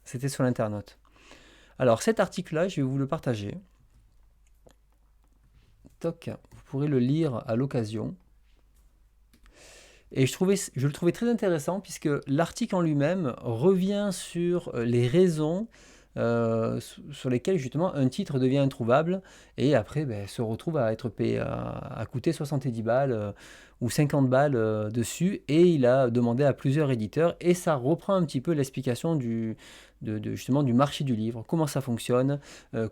C'était sur l'internaute. Alors cet article-là, je vais vous le partager. Toc, vous pourrez le lire à l'occasion. Et je le trouvais très intéressant puisque l'article en lui-même revient sur les raisons sur lesquelles justement un titre devient introuvable et après se retrouve à être payé, à coûter 70 balles ou 50 balles dessus, et il a demandé à plusieurs éditeurs, et ça reprend un petit peu l'explication justement du marché du livre, comment ça fonctionne,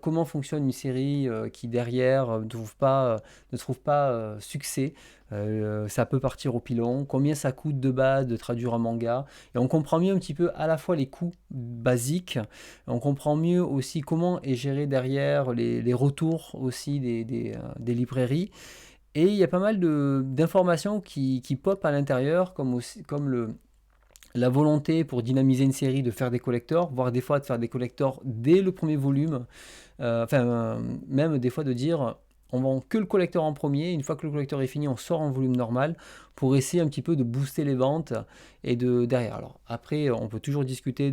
comment fonctionne une série qui derrière ne trouve pas succès. Ça peut partir au pilon, combien ça coûte de base de traduire un manga, et on comprend mieux un petit peu à la fois les coûts basiques, on comprend mieux aussi comment est géré derrière les retours aussi des librairies, et il y a pas mal d'informations qui pop à l'intérieur, comme la volonté pour dynamiser une série de faire des collectors, voire des fois de faire des collectors dès le premier volume, même des fois de dire on vend que le collector en premier, une fois que le collector est fini, on sort en volume normal pour essayer un petit peu de booster les ventes et derrière. Alors après, on peut toujours discuter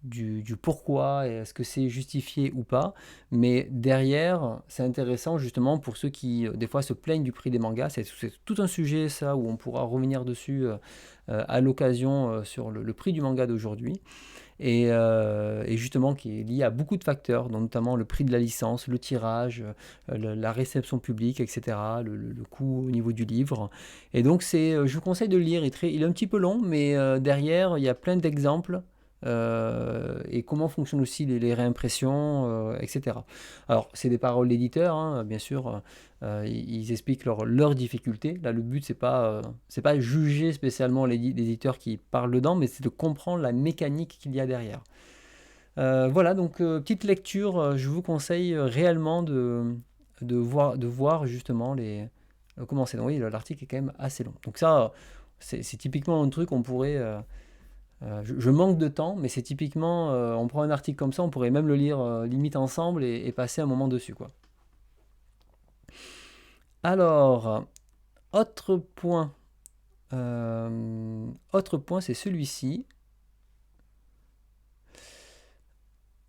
du pourquoi, et est-ce que c'est justifié ou pas, mais derrière, c'est intéressant justement pour ceux qui des fois se plaignent du prix des mangas. C'est tout un sujet ça, où on pourra revenir dessus à l'occasion sur le prix du manga d'aujourd'hui. Et justement qui est lié à beaucoup de facteurs, dont notamment le prix de la licence, le tirage, la réception publique, etc., le coût au niveau du livre. Et donc je vous conseille de le lire, il est un petit peu long, mais derrière il y a plein d'exemples, et comment fonctionnent aussi les réimpressions, etc. Alors c'est des paroles d'éditeurs, hein, bien sûr, ils expliquent leurs difficultés. Là le but c'est pas juger spécialement les éditeurs qui parlent dedans, mais c'est de comprendre la mécanique qu'il y a derrière. Voilà, donc petite lecture, je vous conseille réellement de voir justement comment c'est. Donc oui, l'article est quand même assez long. Donc ça, c'est typiquement un truc on pourrait... je manque de temps, mais c'est typiquement, on prend un article comme ça, on pourrait même le lire limite ensemble et passer un moment dessus, quoi. Alors, autre point, c'est celui-ci.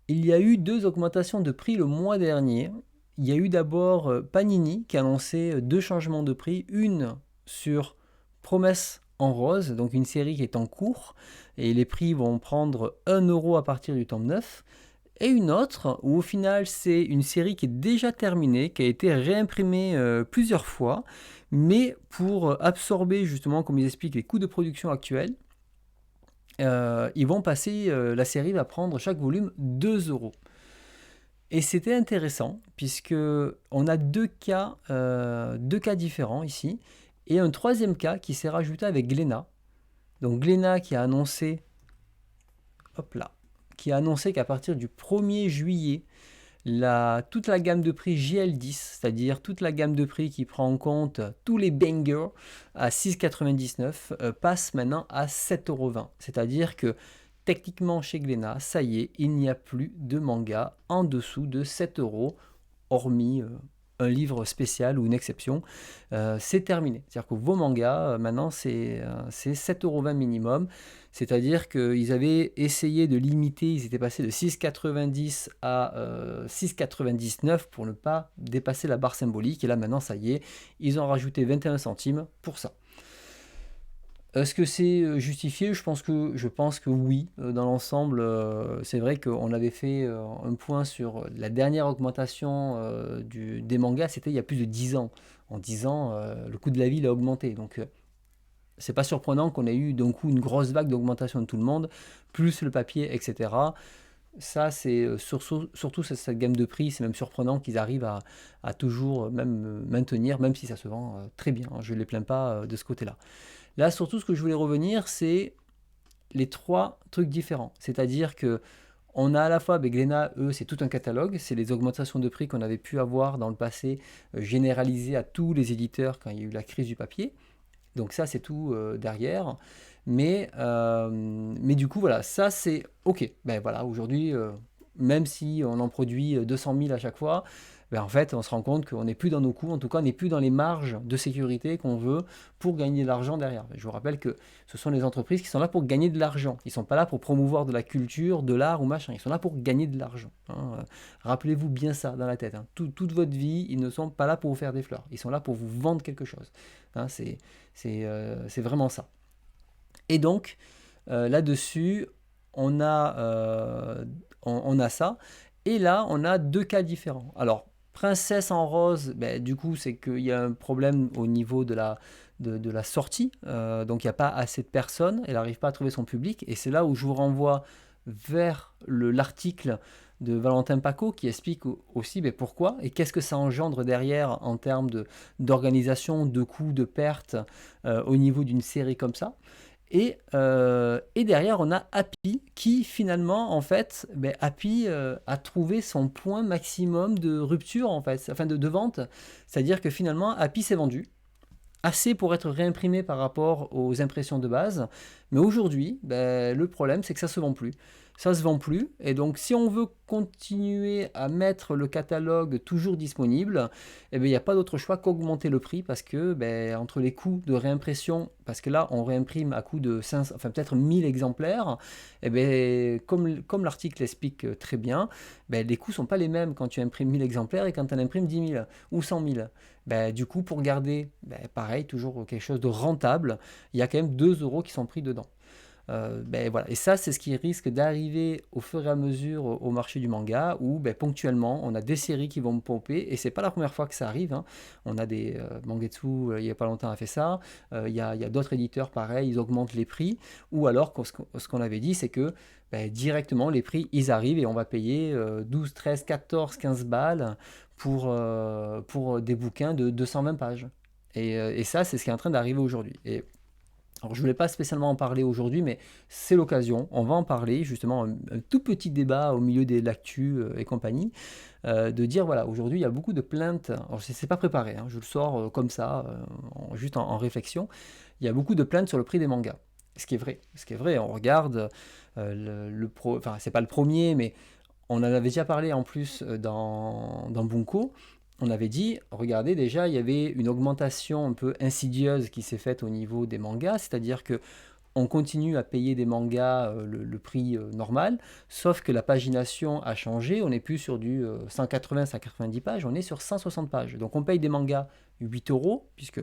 Il y a eu 2 augmentations de prix le mois dernier. Il y a eu d'abord Panini qui a annoncé 2 changements de prix. Une sur Promesse en rose, donc une série qui est en cours, et les prix vont prendre 1 € à partir du tome 9. Et une autre où au final c'est une série qui est déjà terminée, qui a été réimprimée plusieurs fois, mais pour absorber justement, comme ils expliquent, les coûts de production actuels, ils vont passer, la série va prendre chaque volume 2 €. Et c'était intéressant puisque on a deux cas différents ici, et un troisième cas qui s'est rajouté avec Glénat. Donc Glénat qui a annoncé, qu'à partir du 1er juillet, toute la gamme de prix JL10, c'est-à-dire toute la gamme de prix qui prend en compte tous les bangers à 6,99 passe maintenant à 7,20 €. C'est-à-dire que techniquement chez Glénat, ça y est, il n'y a plus de manga en dessous de 7 €, hormis un livre spécial ou une exception. C'est terminé. C'est-à-dire que vos mangas, maintenant, c'est 7,20 € minimum. C'est-à-dire qu'ils avaient essayé de limiter, ils étaient passés de 6,90 à 6,99 pour ne pas dépasser la barre symbolique. Et là, maintenant, ça y est, ils ont rajouté 21 centimes pour ça. Est-ce que c'est justifié ? Je pense que oui. Dans l'ensemble, c'est vrai qu'on avait fait un point sur la dernière augmentation des mangas, c'était il y a plus de 10 ans. En 10 ans, le coût de la vie il a augmenté. Donc, c'est pas surprenant qu'on ait eu d'un coup une grosse vague d'augmentation de tout le monde, plus le papier, etc. Ça, c'est surtout cette gamme de prix, c'est même surprenant qu'ils arrivent à toujours même maintenir, même si ça se vend très bien. Je ne les plains pas de ce côté-là. Là, surtout, ce que je voulais revenir, c'est les 3 trucs différents. C'est-à-dire que on a à la fois, Glénat, eux, c'est tout un catalogue, c'est les augmentations de prix qu'on avait pu avoir dans le passé, généralisées à tous les éditeurs quand il y a eu la crise du papier. Donc ça, c'est tout derrière. Mais du coup, voilà, ça c'est OK. Ben voilà, aujourd'hui, même si on en produit 200 000 à chaque fois, ben, en fait, on se rend compte qu'on n'est plus dans nos coûts, en tout cas, on n'est plus dans les marges de sécurité qu'on veut pour gagner de l'argent derrière. Je vous rappelle que ce sont les entreprises qui sont là pour gagner de l'argent. Ils ne sont pas là pour promouvoir de la culture, de l'art ou machin. Ils sont là pour gagner de l'argent, hein. Rappelez-vous bien ça dans la tête, hein. Toute votre vie, ils ne sont pas là pour vous faire des fleurs. Ils sont là pour vous vendre quelque chose, hein. C'est vraiment ça. Et donc, là-dessus, on a, on a ça. Et là, on a deux cas différents. Alors, Princesse en rose, ben, du coup, c'est qu'il y a un problème au niveau de la sortie. Donc, il n'y a pas assez de personnes. Elle n'arrive pas à trouver son public. Et c'est là où je vous renvoie vers l'article de Valentin Paco qui explique aussi ben, pourquoi et qu'est-ce que ça engendre derrière en termes d'organisation, de coûts, de pertes au niveau d'une série comme ça. Et derrière, on a Happy qui finalement, en fait, ben, Happy a trouvé son point maximum de rupture, en fait, enfin de vente. C'est-à-dire que finalement, Happy s'est vendu assez pour être réimprimé par rapport aux impressions de base. Mais aujourd'hui, ben, le problème, c'est que ça se vend plus. Ça se vend plus. Et donc, si on veut continuer à mettre le catalogue toujours disponible, eh ben, il n'y a pas d'autre choix qu'augmenter le prix parce que ben, entre les coûts de réimpression, parce que là, on réimprime à coût de 500, enfin peut-être 1000 exemplaires, eh ben, comme l'article explique très bien, ben, les coûts ne sont pas les mêmes quand tu imprimes 1000 exemplaires et quand tu en imprimes 10 000 ou 100 000. Ben, du coup, pour garder, ben, pareil, toujours quelque chose de rentable, il y a quand même 2 euros qui sont pris dedans. Ben voilà. Et ça, c'est ce qui risque d'arriver au fur et à mesure au marché du manga, où ben, ponctuellement, on a des séries qui vont pomper, et c'est pas la première fois que ça arrive, hein. On a des Mangetsu, il y a pas longtemps, a fait ça. Il y a d'autres éditeurs, pareil, ils augmentent les prix, ou alors, ce qu'on avait dit, c'est que ben, directement, les prix, ils arrivent et on va payer 12, 13, 14, 15 balles pour des bouquins de 220 pages. Et ça, c'est ce qui est en train d'arriver aujourd'hui. Et alors, je ne voulais pas spécialement en parler aujourd'hui, mais c'est l'occasion. On va en parler, justement, un tout petit débat au milieu de l'actu et compagnie, de dire, voilà, aujourd'hui, il y a beaucoup de plaintes. Alors, ce n'est pas préparé, hein, je le sors comme ça, juste en réflexion. Il y a beaucoup de plaintes sur le prix des mangas. Ce qui est vrai. Ce qui est vrai, on regarde, enfin, c'est pas le premier, mais on en avait déjà parlé en plus dans Bunko. On avait dit, regardez, déjà, il y avait une augmentation un peu insidieuse qui s'est faite au niveau des mangas, c'est-à-dire que on continue à payer des mangas le prix normal, sauf que la pagination a changé, on n'est plus sur du 180-190 pages, on est sur 160 pages. Donc on paye des mangas 8 euros, puisque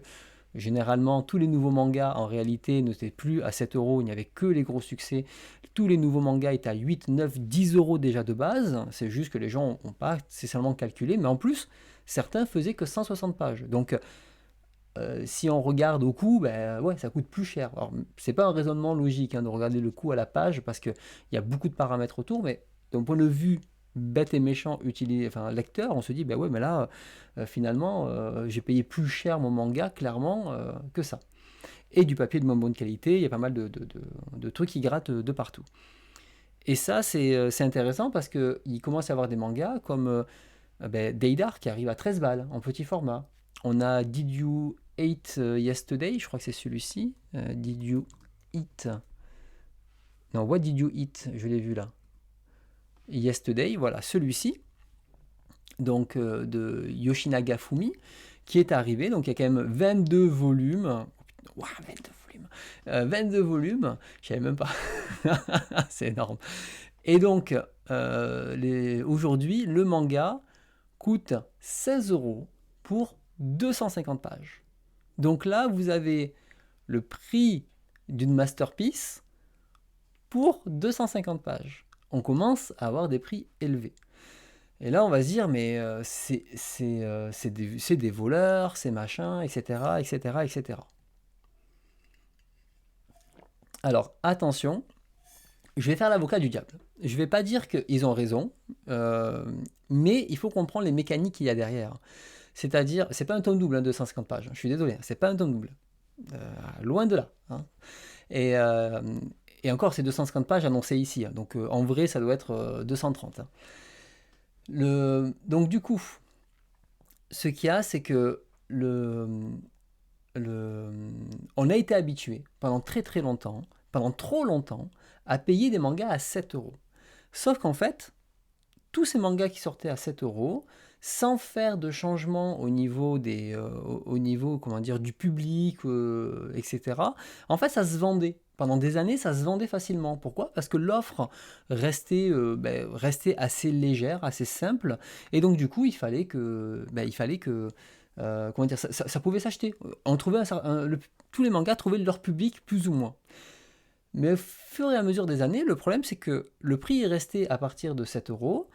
généralement tous les nouveaux mangas en réalité n'étaient plus à 7 euros, il n'y avait que les gros succès. Tous les nouveaux mangas étaient à 8, 9, 10 euros déjà de base, c'est juste que les gens n'ont pas spécialement calculé, mais en plus, certains faisaient que 160 pages. Donc si on regarde au coût, ben, ouais, ça coûte plus cher. Alors, c'est pas un raisonnement logique hein, de regarder le coût à la page parce qu'il y a beaucoup de paramètres autour, mais d'un point de vue bête et méchant, enfin, lecteur, on se dit, ben ouais, mais là, finalement, j'ai payé plus cher mon manga, clairement, que ça. Et du papier de moins bonne qualité, il y a pas mal de trucs qui grattent de partout. Et ça, c'est intéressant parce qu'il commence à y avoir des mangas comme ben, Deidar qui arrive à 13 balles en petit format. On a Did You Eat Yesterday, je crois que c'est celui-ci. Did You Eat. Non, What Did You Eat, je l'ai vu là. Yesterday, voilà, celui-ci. Donc de Yoshinaga Fumi, qui est arrivé. Donc il y a quand même 22 volumes. Wow, 22 volumes. 22 volumes, je savais même pas. C'est énorme. Et donc, aujourd'hui, le manga coûte 16 euros pour 250 pages. Donc là, vous avez le prix d'une masterpiece pour 250 pages. On commence à avoir des prix élevés. Et là, on va se dire, mais c'est des voleurs, c'est machin, etc., etc., etc. Alors, attention, je vais faire l'avocat du diable. Je ne vais pas dire qu'ils ont raison, mais il faut comprendre les mécaniques qu'il y a derrière. C'est-à-dire, c'est pas un tome double, hein, 250 pages. Je suis désolé, c'est pas un tome double. Loin de là. Hein. Et, euh, et encore, c'est 250 pages annoncées ici. Hein. Donc en vrai, ça doit être 230. Hein. Donc du coup, ce qu'il y a, c'est que on a été habitué pendant très très longtemps, pendant trop longtemps, à payer des mangas à 7 euros. Sauf qu'en fait, tous ces mangas qui sortaient à 7 euros, sans faire de changement au niveau au niveau, comment dire, du public, et cetera. En fait, ça se vendait. Pendant des années, ça se vendait facilement. Pourquoi? Parce que l'offre restait assez légère, assez simple, et donc du coup, comment dire, ça pouvait s'acheter. On trouvait tous les mangas trouvaient leur public plus ou moins. Mais au fur et à mesure des années, le problème c'est que le prix est resté à partir de 7 euros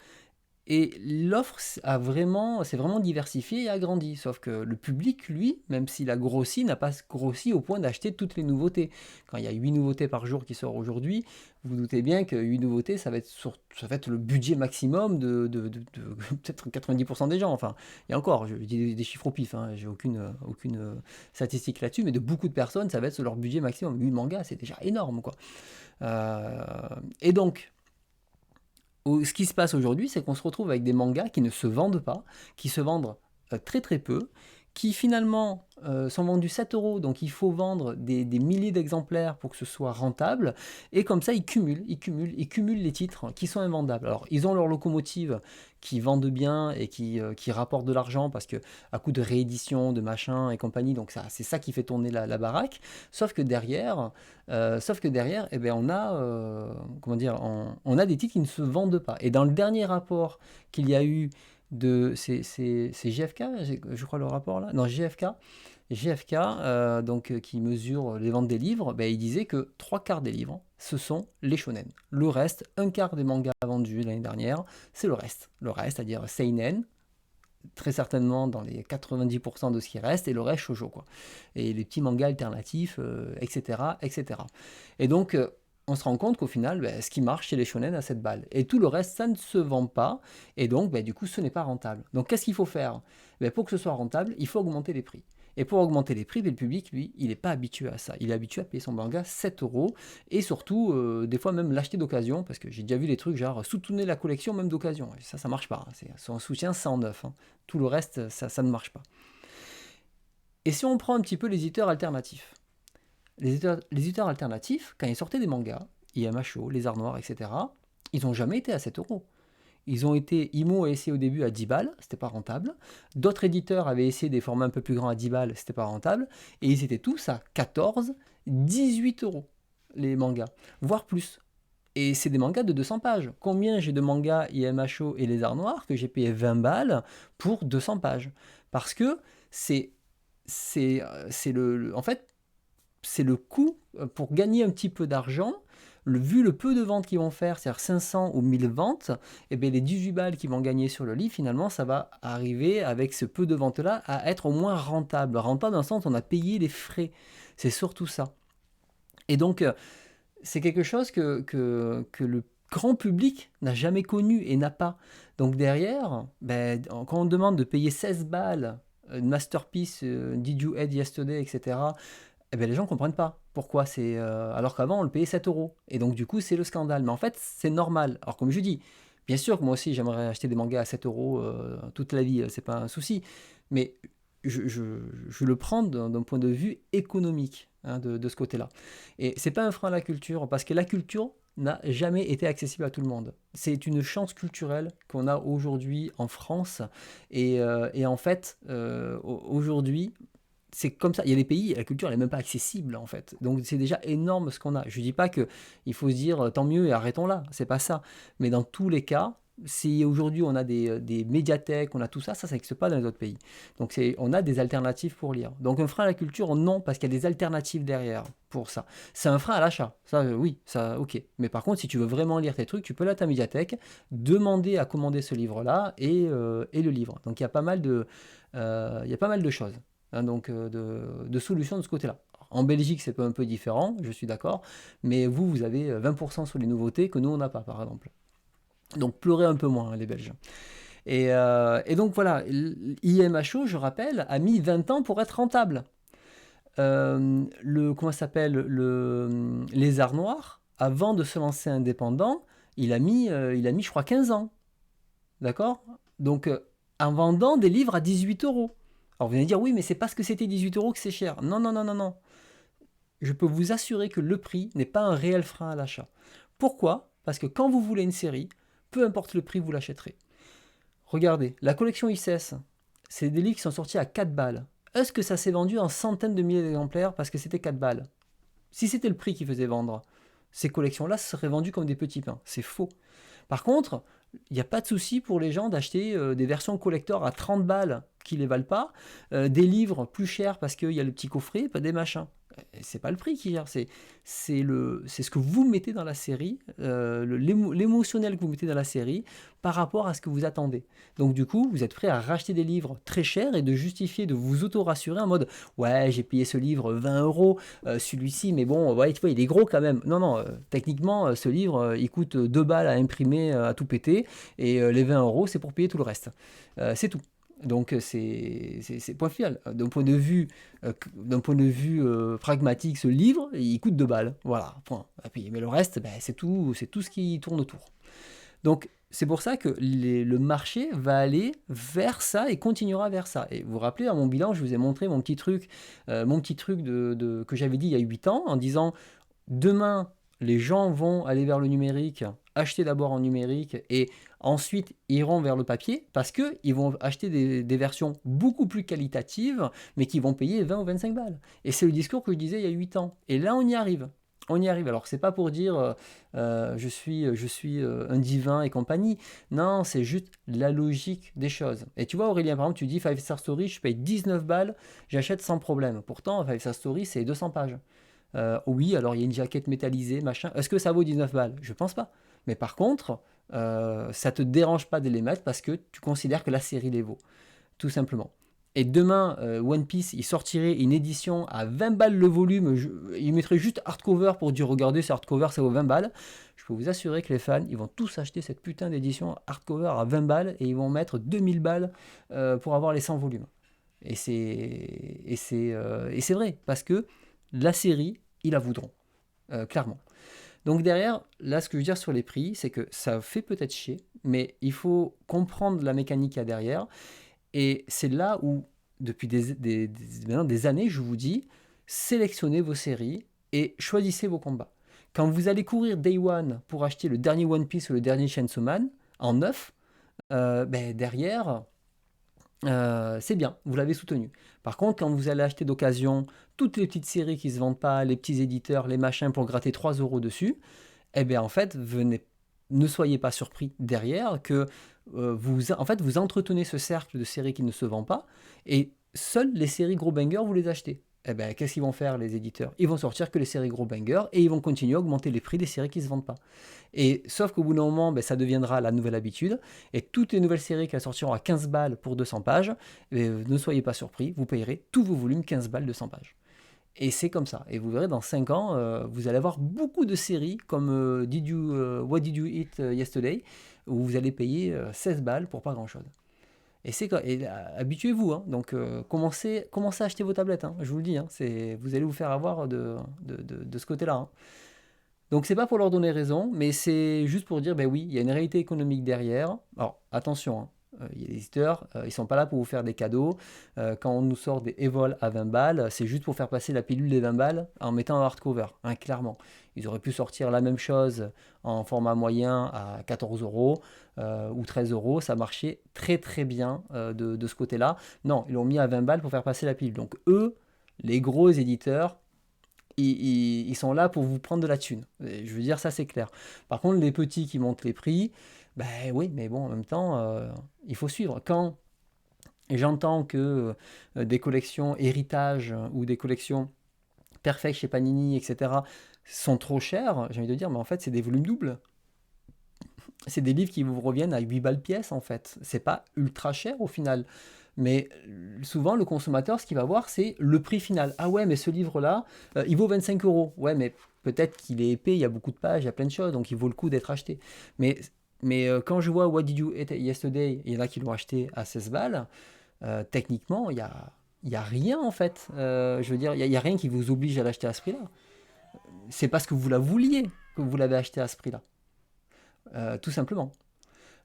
et l'offre s'est vraiment diversifiée et agrandie. Sauf que le public, lui, même s'il a grossi, n'a pas grossi au point d'acheter toutes les nouveautés. Quand il y a 8 nouveautés par jour qui sortent aujourd'hui, vous vous doutez bien que 8 nouveautés, ça va être le budget maximum de peut-être 90% des gens. Enfin, et encore, je dis des chiffres au pif, hein, j'ai aucune statistique là-dessus, mais de beaucoup de personnes, ça va être leur budget maximum. 8 mangas, c'est déjà énorme, quoi. Euh, et donc, ce qui se passe aujourd'hui, c'est qu'on se retrouve avec des mangas qui ne se vendent pas, qui se vendent très très peu, qui finalement sont vendus 7 euros, donc il faut vendre des milliers d'exemplaires pour que ce soit rentable, et comme ça ils cumulent les titres qui sont invendables. Alors ils ont leur locomotive qui vendent bien et qui rapportent de l'argent parce que à coup de réédition, de machin et compagnie, donc c'est ça qui fait tourner la baraque, sauf que derrière, eh ben comment dire, on a des titres qui ne se vendent pas. Et dans le dernier rapport qu'il y a eu c'est GFK, je crois le rapport là, non GFK, qui mesure les ventes des livres, ben, il disait que 3 quarts des livres, ce sont les shonen. Le reste, un quart des mangas vendus l'année dernière, c'est le reste. Le reste, c'est-à-dire seinen, très certainement dans les 90% de ce qui reste, et le reste shoujo, quoi. Et les petits mangas alternatifs, etc., etc. Et donc, on se rend compte qu'au final, ce qui marche chez les shonen à cette balle. Et tout le reste, ça ne se vend pas, et donc, du coup, ce n'est pas rentable. Donc, qu'est-ce qu'il faut faire? Pour que ce soit rentable, il faut augmenter les prix. Et pour augmenter les prix, le public, lui, il n'est pas habitué à ça. Il est habitué à payer son manga 7 euros et surtout, des fois même l'acheter d'occasion, parce que j'ai déjà vu des trucs genre soutenez la collection même d'occasion. Et ça marche pas. C'est un soutien sans neuf, hein. Tout le reste, ça ne marche pas. Et si on prend un petit peu les éditeurs alternatifs, les éditeurs alternatifs, quand ils sortaient des mangas, IMHO, Les Arts Noirs, etc., ils n'ont jamais été à 7 euros. Imo a essayé au début à 10 balles, c'était pas rentable. D'autres éditeurs avaient essayé des formats un peu plus grands à 10 balles, c'était pas rentable. Et ils étaient tous à 14, 18 euros, les mangas, voire plus. Et c'est des mangas de 200 pages. Combien j'ai de mangas IMHO et Les Arts Noirs que j'ai payé 20 balles pour 200 pages? Parce que c'est, en fait, c'est le coût pour gagner un petit peu d'argent. Vu le peu de ventes qu'ils vont faire, c'est-à-dire 500 ou 1000 ventes, et bien les 18 balles qu'ils vont gagner sur le livre, finalement, ça va arriver avec ce peu de ventes-là à être au moins rentable. Rentable dans le sens où on a payé les frais. C'est surtout ça. Et donc, c'est quelque chose que le grand public n'a jamais connu et n'a pas. Donc derrière, quand on demande de payer 16 balles, une masterpiece, Did You Eat Yesterday, etc., les gens ne comprennent pas pourquoi c'est. Alors qu'avant, on le payait 7 euros. Et donc, du coup, c'est le scandale. Mais en fait, c'est normal. Alors, comme je dis, bien sûr que moi aussi, j'aimerais acheter des mangas à 7 euros toute la vie, c'est pas un souci. Mais je le prends d'un point de vue économique, hein, de ce côté-là. Et c'est pas un frein à la culture, parce que la culture n'a jamais été accessible à tout le monde. C'est une chance culturelle qu'on a aujourd'hui en France. Et en fait, aujourd'hui, c'est comme ça. Il y a des pays, la culture n'est même pas accessible en fait. Donc c'est déjà énorme ce qu'on a. Je ne dis pas qu'il faut se dire tant mieux et arrêtons là. C'est pas ça. Mais dans tous les cas, si aujourd'hui on a des médiathèques, on a tout ça, ça n'existe pas dans les autres pays. Donc on a des alternatives pour lire. Donc un frein à la culture, non, parce qu'il y a des alternatives derrière pour ça. C'est un frein à l'achat. Ça, oui, ça, ok. Mais par contre, si tu veux vraiment lire tes trucs, tu peux aller à ta médiathèque, demander à commander ce livre-là et le livre. Donc il y a pas mal de choses. Hein, donc de solutions de ce côté-là. En Belgique, c'est un peu différent, je suis d'accord, mais vous avez 20% sur les nouveautés que nous, on n'a pas, par exemple. Donc pleurez un peu moins, hein, les Belges. Et donc voilà, IMHO, je rappelle, a mis 20 ans pour être rentable. Comment ça s'appelle, les Arts Noirs, avant de se lancer indépendant, il a mis, je crois, 15 ans. D'accord? Donc, en vendant des livres à 18 euros. Alors vous allez dire, oui, mais c'est parce que c'était 18 euros que c'est cher. Non, non, non, non, non. Je peux vous assurer que le prix n'est pas un réel frein à l'achat. Pourquoi? Parce que quand vous voulez une série, peu importe le prix, vous l'achèterez. Regardez, la collection ICES, c'est des livres qui sont sortis à 4 balles. Est-ce que ça s'est vendu en centaines de milliers d'exemplaires parce que c'était 4 balles? Si c'était le prix qui faisait vendre, ces collections-là seraient vendues comme des petits pains. C'est faux. Par contre, il n'y a pas de souci pour les gens d'acheter des versions collector à 30 balles qui ne les valent pas, des livres plus chers parce qu'il y a le petit coffret, pas des machins. C'est pas le prix qui gère, c'est ce que vous mettez dans la série, l'émotionnel que vous mettez dans la série par rapport à ce que vous attendez. Donc du coup, vous êtes prêt à racheter des livres très chers et de justifier, de vous auto-rassurer en mode ouais, j'ai payé ce livre 20 euros, celui-ci, mais bon, ouais, tu vois, il est gros quand même. Non, non, techniquement, ce livre, il coûte 2 balles à imprimer, à tout péter, et les 20 euros, c'est pour payer tout le reste. C'est tout. Donc c'est point final. D'un point de vue pragmatique, ce livre, il coûte 2 balles. Voilà, point. Et puis, mais le reste, ben, c'est tout ce qui tourne autour. Donc c'est pour ça que le marché va aller vers ça et continuera vers ça. Et vous vous rappelez, à mon bilan, je vous ai montré mon petit truc, que j'avais dit il y a 8 ans, en disant demain, les gens vont aller vers le numérique, acheter d'abord en numérique et ensuite iront vers le papier parce qu'ils vont acheter des versions beaucoup plus qualitatives mais qui vont payer 20 ou 25 balles. Et c'est le discours que je disais il y a 8 ans. Et là, on y arrive. On y arrive. Alors, c'est pas pour dire je suis un divin et compagnie. Non, c'est juste la logique des choses. Et tu vois, Aurélien, par exemple, tu dis 5 Star Story, je paye 19 balles, j'achète sans problème. Pourtant, 5 Star Story, c'est 200 pages. Oui, alors il y a une jaquette métallisée, machin. Est-ce que ça vaut 19 balles? Je pense pas. Mais par contre, ça te dérange pas de les mettre parce que tu considères que la série les vaut, tout simplement. Et demain, One Piece, il sortirait une édition à 20 balles le volume. Il mettrait juste hardcover pour dire regardez, c'est hardcover, ça vaut 20 balles. Je peux vous assurer que les fans, ils vont tous acheter cette putain d'édition hardcover à 20 balles et ils vont mettre 2000 balles pour avoir les 100 volumes. Et c'est vrai, parce que la série, ils la voudront, clairement. Donc derrière, là, ce que je veux dire sur les prix, c'est que ça fait peut-être chier, mais il faut comprendre la mécanique qu'il y a derrière. Et c'est là où, depuis maintenant des années, je vous dis, sélectionnez vos séries et choisissez vos combats. Quand vous allez courir Day One pour acheter le dernier One Piece ou le dernier Chainsaw Man en neuf, ben derrière, c'est bien, vous l'avez soutenu. Par contre, quand vous allez acheter d'occasion toutes les petites séries qui ne se vendent pas, les petits éditeurs, les machins pour gratter 3 euros dessus, eh bien en fait, ne soyez pas surpris derrière que vous entretenez ce cercle de séries qui ne se vendent pas et seules les séries gros bangers, vous les achetez. Eh bien, qu'est-ce qu'ils vont faire les éditeurs? Ils vont sortir que les séries gros bangers et ils vont continuer à augmenter les prix des séries qui ne se vendent pas. Et sauf qu'au bout d'un moment, ben, ça deviendra la nouvelle habitude. Et toutes les nouvelles séries qui sortiront à 15 balles pour 200 pages, ne soyez pas surpris, vous payerez tous vos volumes 15 balles 200 pages. Et c'est comme ça. Et vous verrez, dans 5 ans, vous allez avoir beaucoup de séries comme What Did You Eat Yesterday, où vous allez payer 16 balles pour pas grand-chose. Habituez-vous, hein. Donc commencez à acheter vos tablettes, hein. Je vous le dis, hein. Vous allez vous faire avoir de ce côté-là, hein. Donc c'est pas pour leur donner raison, mais c'est juste pour dire, ben oui, il y a une réalité économique derrière. Alors attention, hein, il y a des éditeurs, ils sont pas là pour vous faire des cadeaux. Quand on nous sort des Evol à 20 balles, c'est juste pour faire passer la pilule des 20 balles en mettant un hardcover, hein, clairement. Ils auraient pu sortir la même chose en format moyen à 14 euros ou 13 euros, ça marchait très très bien de ce côté-là. Non, ils l'ont mis à 20 balles pour faire passer la pilule. Donc eux, les gros éditeurs, ils sont là pour vous prendre de la thune. Et je veux dire, ça c'est clair. Par contre, les petits qui montent les prix, ben oui, mais bon, en même temps, il faut suivre. Quand j'entends que des collections héritage ou des collections perfect chez Panini, etc., sont trop chères, j'ai envie de dire, mais en fait, c'est des volumes doubles. C'est des livres qui vous reviennent à 8 balles pièce, en fait. C'est pas ultra cher au final. Mais souvent, le consommateur, ce qu'il va voir, c'est le prix final. Ah ouais, mais ce livre-là, il vaut 25 euros. Ouais, mais peut-être qu'il est épais, il y a beaucoup de pages, il y a plein de choses, donc il vaut le coup d'être acheté. Mais quand je vois What Did You Eat Yesterday, il y en a qui l'ont acheté à 16 balles, techniquement, il y a rien en fait. Je veux dire, il y a rien qui vous oblige à l'acheter à ce prix-là. C'est parce que vous la vouliez que vous l'avez acheté à ce prix-là. Tout simplement.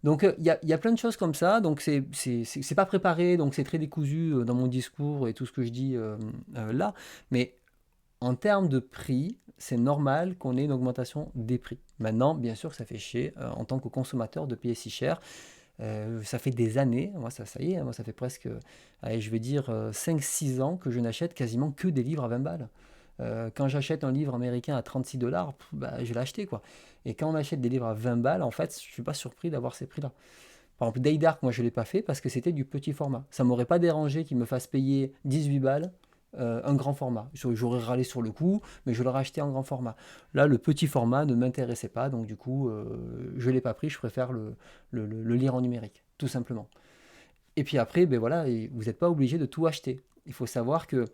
Donc y a plein de choses comme ça, donc c'est pas préparé, donc c'est très décousu dans mon discours et tout ce que je dis là, mais en termes de prix, c'est normal qu'on ait une augmentation des prix. Maintenant, bien sûr que ça fait chier en tant que consommateur de payer si cher. Ça fait des années, moi ça y est, hein, moi ça fait presque, allez, je vais dire 5-6 ans que je n'achète quasiment que des livres à 20 balles. Quand j'achète un livre américain à 36 $, bah, je l'ai acheté quoi. Et quand on achète des livres à 20 balles, en fait, je suis pas surpris d'avoir ces prix-là. Par exemple, Day Dark, moi je l'ai pas fait parce que c'était du petit format. Ça m'aurait pas dérangé qu'ils me fassent payer 18 balles un grand format. J'aurais râlé sur le coup, mais je l'aurais acheté en grand format. Là, le petit format ne m'intéressait pas, donc du coup, je l'ai pas pris. Je préfère le lire en numérique, tout simplement. Et puis après, ben voilà, vous n'êtes pas obligé de tout acheter. Il faut savoir que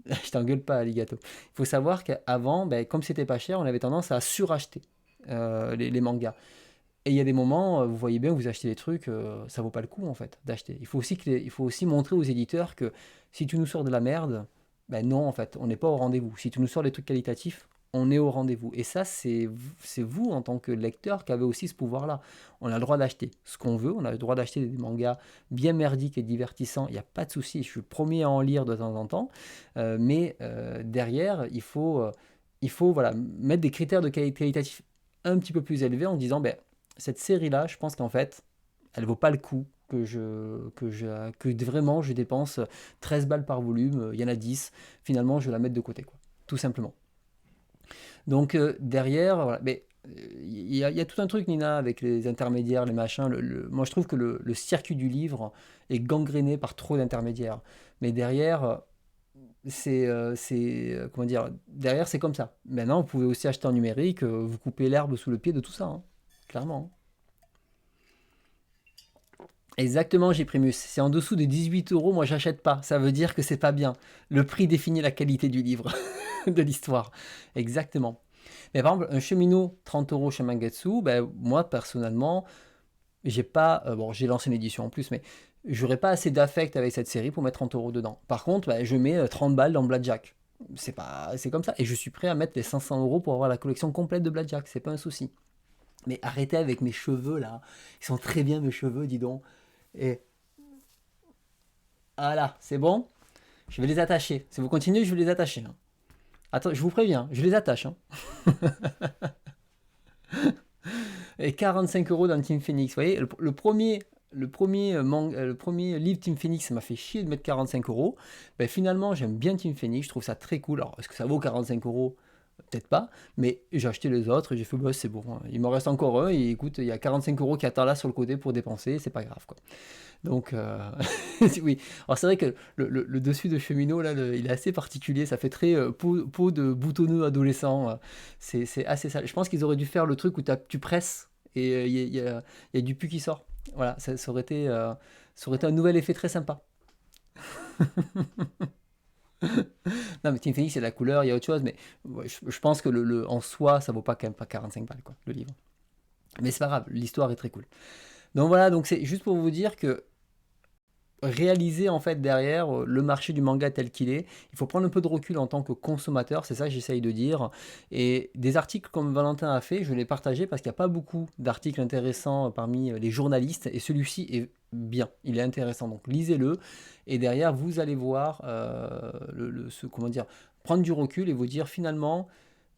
je t'engueule pas, Aligato. Il faut savoir qu'avant, ben, comme c'était pas cher, on avait tendance à suracheter les mangas. Et il y a des moments, vous voyez bien, vous achetez des trucs, ça vaut pas le coup en fait d'acheter. Il faut aussi montrer aux éditeurs que si tu nous sors de la merde, ben non en fait, on n'est pas au rendez-vous. Si tu nous sors des trucs qualitatifs, on est au rendez-vous. Et ça, c'est vous en tant que lecteur qui avez aussi ce pouvoir-là. On a le droit d'acheter ce qu'on veut, on a le droit d'acheter des mangas bien merdiques et divertissants, il n'y a pas de souci, je suis le premier à en lire de temps en temps, mais derrière, il faut voilà, mettre des critères de qualitatif un petit peu plus élevés en disant, ben, cette série-là, je pense qu'en fait, elle vaut pas le coup que vraiment je dépense 13 balles par volume, il y en a 10, finalement je vais la mettre de côté, quoi, tout simplement. Donc derrière, voilà, mais il y a tout un truc, Nina, avec les intermédiaires, les machins. Moi, je trouve que le circuit du livre est gangréné par trop d'intermédiaires. Mais derrière, comment dire, derrière, c'est comme ça. Maintenant, vous pouvez aussi acheter en numérique, vous coupez l'herbe sous le pied de tout ça, hein, clairement. Exactement, j'ai Primus. C'est en dessous de 18 euros, moi j'achète pas. Ça veut dire que c'est pas bien. Le prix définit la qualité du livre, de l'histoire. Exactement. Mais par exemple, un cheminot 30 euros chez Mangetsu, ben, moi personnellement, j'ai pas. Bon, j'ai lancé une édition en plus, mais j'aurais pas assez d'affect avec cette série pour mettre 30 euros dedans. Par contre, ben, je mets 30 balles dans Blackjack. C'est comme ça. Et je suis prêt à mettre les 500 euros pour avoir la collection complète de Blackjack. C'est pas un souci. Mais arrêtez avec mes cheveux là. Ils sont très bien mes cheveux, dis donc. Et voilà, c'est bon. Je vais les attacher. Si vous continuez, je vais les attacher, hein. Attends, je vous préviens, je les attache, hein. Et 45 euros dans Team Phoenix. Vous voyez, le premier livre Team Phoenix, ça m'a fait chier de mettre 45 euros. Ben, finalement, j'aime bien Team Phoenix, je trouve ça très cool. Alors, est-ce que ça vaut 45 euros? Peut-être pas, mais j'ai acheté les autres et j'ai fait, bah, c'est bon, hein. Il m'en reste encore un et écoute, il y a 45 euros qui attend là sur le côté pour dépenser, c'est pas grave, quoi. Donc, oui. Alors, c'est vrai que le dessus de cheminot, là, il est assez particulier. Ça fait très peau de boutonneux adolescent. C'est assez sale. Je pense qu'ils auraient dû faire le truc où tu presses et il y a du pus qui sort. Voilà, ça aurait été un nouvel effet très sympa. Non, mais Team Phoenix, il y a de la couleur, il y a autre chose, mais ouais, je pense que en soi, ça vaut pas quand même pas 45 balles, quoi, le livre. Mais c'est pas grave, l'histoire est très cool. Donc voilà, donc c'est juste pour vous dire que réaliser en fait derrière le marché du manga tel qu'il est. Il faut prendre un peu de recul en tant que consommateur, c'est ça que j'essaye de dire. Et des articles comme Valentin a fait, je l'ai partagé parce qu'il n'y a pas beaucoup d'articles intéressants parmi les journalistes et celui-ci est bien, il est intéressant. Donc lisez-le et derrière vous allez voir comment dire, prendre du recul et vous dire finalement,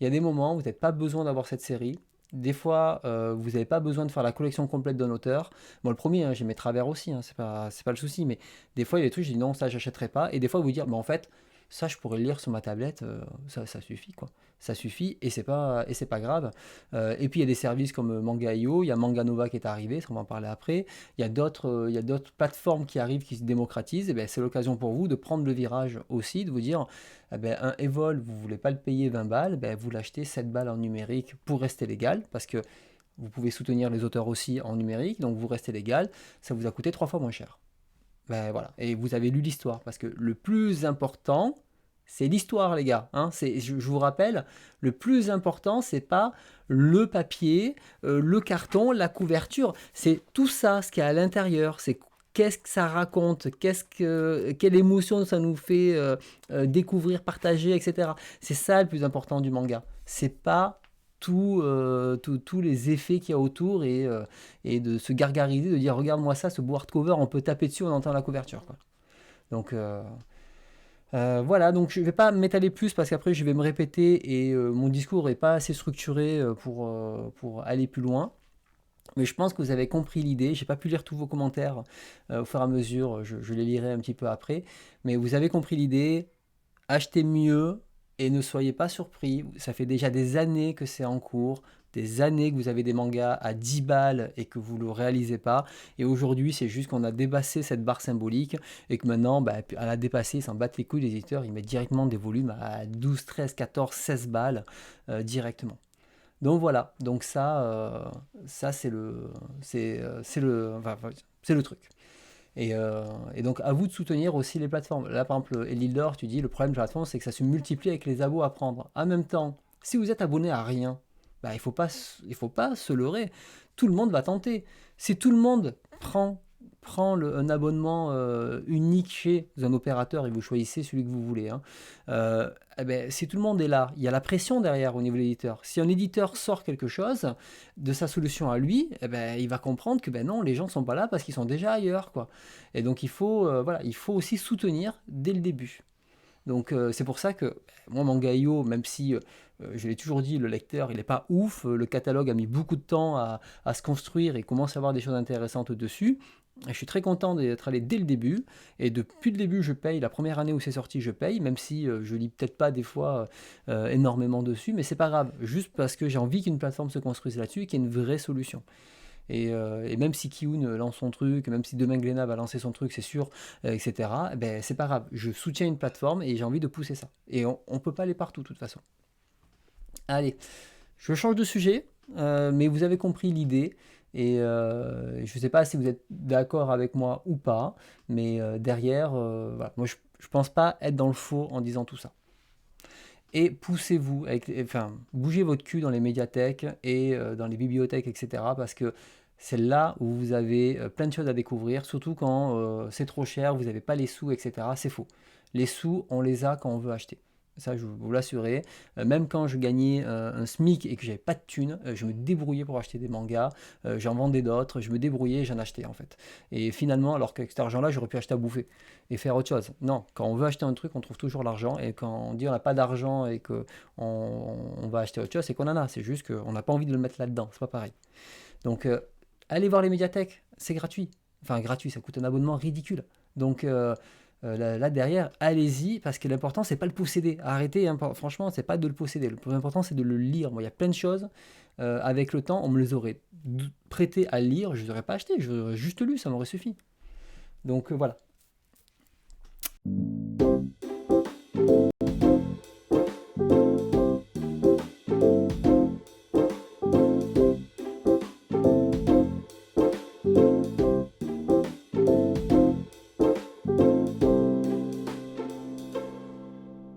il y a des moments où vous n'avez pas besoin d'avoir cette série. Des fois, vous n'avez pas besoin de faire la collection complète d'un auteur. Moi, le premier, hein, j'ai mes travers aussi, hein, c'est pas le souci, mais des fois, il y a des trucs, je dis non, ça, j'achèterai pas. Et des fois, vous dire, bah, en fait, ça, je pourrais le lire sur ma tablette, ça suffit, quoi. Ça suffit et c'est pas grave. Et puis, il y a des services comme Manga.io, il y a Manga Nova qui est arrivé, ça, on va en parler après. Il y a d'autres plateformes qui arrivent, qui se démocratisent. Et ben, c'est l'occasion pour vous de prendre le virage aussi, de vous dire, eh ben, un Evol, vous ne voulez pas le payer 20 balles, ben, vous l'achetez 7 balles en numérique pour rester légal, parce que vous pouvez soutenir les auteurs aussi en numérique, donc vous restez légal, ça vous a coûté 3 fois moins cher. Ben voilà, et vous avez lu l'histoire, parce que le plus important, c'est l'histoire, les gars, hein. Je vous rappelle, le plus important, c'est pas le papier, le carton, la couverture, c'est tout ça, ce qu'il y a à l'intérieur, c'est qu'est-ce que ça raconte, quelle émotion ça nous fait découvrir, partager, etc. C'est ça le plus important du manga. C'est pas tous les effets qu'il y a autour et de se gargariser, de dire regarde-moi ça, ce beau hardcover, on peut taper dessus, on entend la couverture, quoi. Donc voilà, donc je ne vais pas m'étaler plus parce qu'après je vais me répéter et mon discours n'est pas assez structuré pour aller plus loin. Mais je pense que vous avez compris l'idée. J'ai pas pu lire tous vos commentaires au fur et à mesure, je les lirai un petit peu après. Mais vous avez compris l'idée, achetez mieux et ne soyez pas surpris. Ça fait déjà des années que c'est en cours, des années que vous avez des mangas à 10 balles et que vous ne le réalisez pas. Et aujourd'hui, c'est juste qu'on a dépassé cette barre symbolique et que maintenant, bah, à la dépasser, ils s'en battent les couilles, les éditeurs. Ils mettent directement des volumes à 12, 13, 14, 16 balles directement. Donc voilà, donc ça c'est le truc. Et donc à vous de soutenir aussi les plateformes. Là par exemple, Elildor, tu dis le problème de la plateforme c'est que ça se multiplie avec les abos à prendre. En même temps, si vous êtes abonné à rien, bah, il faut pas se leurrer. Tout le monde va tenter. Si tout le monde prend un abonnement unique chez un opérateur et vous choisissez celui que vous voulez, hein, eh ben, si tout le monde est là, il y a la pression derrière au niveau de l'éditeur. Si un éditeur sort quelque chose de sa solution à lui, eh ben, il va comprendre que ben non, les gens ne sont pas là parce qu'ils sont déjà ailleurs, quoi. Et donc voilà, il faut aussi soutenir dès le début. Donc c'est pour ça que moi, Mangaio, même si je l'ai toujours dit, le lecteur il n'est pas ouf, le catalogue a mis beaucoup de temps à se construire et commence à avoir des choses intéressantes dessus. Je suis très content d'être allé dès le début et depuis le début je paye, la première année où c'est sorti je paye, même si je lis peut-être pas des fois énormément dessus, mais c'est pas grave, juste parce que j'ai envie qu'une plateforme se construise là-dessus et qu'il y ait une vraie solution. Et même si Kiun lance son truc, même si demain Glénat va lancer son truc, c'est sûr, etc., ben, c'est pas grave. Je soutiens une plateforme et j'ai envie de pousser ça. Et on ne peut pas aller partout, de toute façon. Allez, je change de sujet, mais vous avez compris l'idée. Et je ne sais pas si vous êtes d'accord avec moi ou pas, mais derrière, voilà, moi je ne pense pas être dans le faux en disant tout ça. Et poussez-vous, enfin, bougez votre cul dans les médiathèques et dans les bibliothèques, etc. Parce que c'est là où vous avez plein de choses à découvrir, surtout quand c'est trop cher, vous n'avez pas les sous, etc. C'est faux. Les sous, on les a quand on veut acheter. Ça, je vous l'assurer. Même quand je gagnais un SMIC et que j'avais pas de thunes, je me débrouillais pour acheter des mangas. J'en vendais d'autres, je me débrouillais, j'en achetais en fait. Et finalement, alors qu'avec cet argent-là, j'aurais pu acheter à bouffer et faire autre chose. Non, quand on veut acheter un truc, on trouve toujours l'argent. Et quand on dit on n'a pas d'argent et qu'on on va acheter autre chose, c'est qu'on en a. C'est juste qu'on n'a pas envie de le mettre là-dedans. C'est pas pareil. Donc, allez voir les médiathèques, c'est gratuit. Enfin, gratuit, ça coûte un abonnement ridicule. Donc, là, derrière, allez-y, parce que l'important, c'est pas le posséder. Arrêtez, hein, franchement, c'est pas de le posséder. Le plus important, c'est de le lire. Moi, il y a plein de choses. Avec le temps, on me les aurait prêtées à lire, je ne les aurais pas achetées. Je les aurais juste lu, ça m'aurait suffi. Donc, voilà.